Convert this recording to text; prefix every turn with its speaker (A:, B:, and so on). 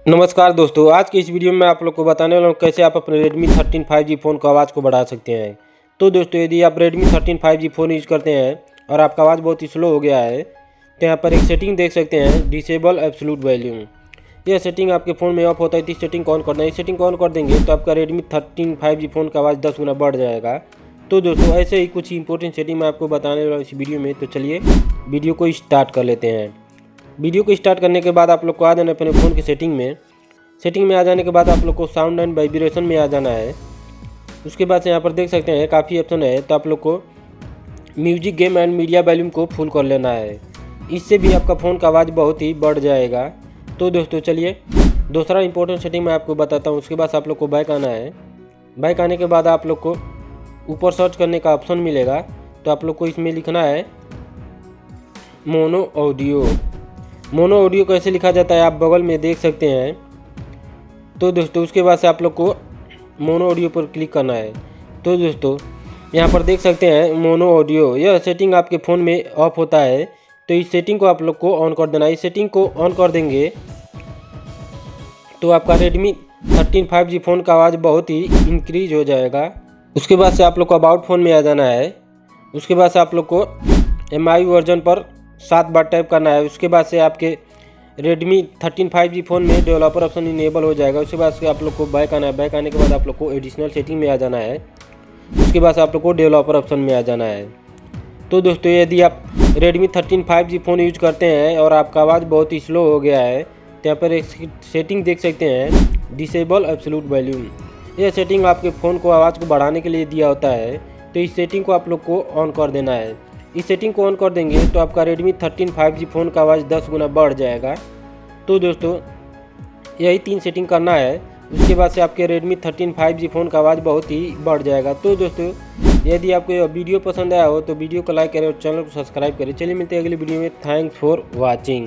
A: नमस्कार दोस्तों, आज की इस वीडियो में आप लोग को बताने वाला हूँ कैसे आप अपने Redmi 13 5G फ़ोन को आवाज़ को बढ़ा सकते हैं। तो दोस्तों, यदि आप Redmi 13 5G फ़ोन यूज़ करते हैं और आपका आवाज़ बहुत ही स्लो हो गया है तो यहाँ पर एक सेटिंग देख सकते हैं, डिसेबल एब्सोल्यूट वॉल्यूम। यह सेटिंग आपके फ़ोन में ऑफ होता है तो इस सेटिंग को ऑन करना है। इस सेटिंग को ऑन कर देंगे तो आपका Redmi 13 5G फ़ोन का आवाज़ 10 गुना बढ़ जाएगा। तो दोस्तों, ऐसे ही कुछ इंपॉर्टेंट सेटिंग मैं आपको बताने वाला हूँ इस वीडियो में। तो चलिए वीडियो को स्टार्ट कर लेते हैं। वीडियो को स्टार्ट करने के बाद आप लोग को आ जाना अपने फ़ोन की सेटिंग में आ जाने के बाद आप लोग को साउंड एंड वाइब्रेशन में आ जाना है। उसके बाद से यहाँ पर देख सकते हैं काफ़ी ऑप्शन है, तो आप लोग को music, game and media volume को फुल कर लेना है। इससे भी आपका फ़ोन का आवाज़ बहुत ही बढ़ जाएगा। तो दोस्तों चलिए दूसरा इंपॉर्टेंट सेटिंग मैं आपको बताता हूँ। उसके बाद आप लोग को बैक आना है। बैक आने के बाद आप लोग को ऊपर सर्च करने का ऑप्शन मिलेगा, तो आप लोग को इसमें लिखना है मोनो ऑडियो। मोनो ऑडियो कैसे लिखा जाता है आप बगल में देख सकते हैं। तो दोस्तों उसके बाद से आप लोग को मोनो ऑडियो पर क्लिक करना है। तो दोस्तों यहाँ पर देख सकते हैं मोनो ऑडियो, यह सेटिंग आपके फ़ोन में ऑफ होता है तो इस सेटिंग को आप लोग को ऑन कर देना है। इस सेटिंग को ऑन कर देंगे तो आपका Redmi 13 5G फ़ोन का आवाज़ बहुत ही इंक्रीज हो जाएगा। उसके बाद से आप लोग को अबाउट फ़ोन में आ जाना है। उसके बाद से आप लोग को MI वर्जन पर 7 बार टैप करना है। उसके बाद से आपके Redmi 13 5G फ़ोन में डेवलपर ऑप्शन इनेबल हो जाएगा। उसके बाद से आप लोग को बैक आना है। बैक आने के बाद आप लोग को एडिशनल सेटिंग में आ जाना है। उसके बाद से आप लोग को डेवलपर ऑप्शन में आ जाना है। तो दोस्तों, यदि आप Redmi 13 5G फ़ोन यूज करते हैं और आपका आवाज़ बहुत ही स्लो हो गया है तो यहाँ पर एक सेटिंग देख सकते हैं, डिसेबल एब्सोल्यूट वॉल्यूम। यह सेटिंग आपके फ़ोन को आवाज़ को बढ़ाने के लिए दिया होता है, तो इस सेटिंग को आप लोग को ऑन कर देना है। इस सेटिंग को ऑन कर देंगे तो आपका Redmi 13 5G फ़ोन का आवाज़ 10 गुना बढ़ जाएगा। तो दोस्तों यही 3 सेटिंग करना है। उसके बाद से आपके Redmi 13 5G फ़ोन का आवाज़ बहुत ही बढ़ जाएगा। तो दोस्तों, यदि आपको यह वीडियो पसंद आया हो तो वीडियो को लाइक करें और चैनल को सब्सक्राइब करें। चलिए मिलते हैं अगली वीडियो में। Thanks for watching.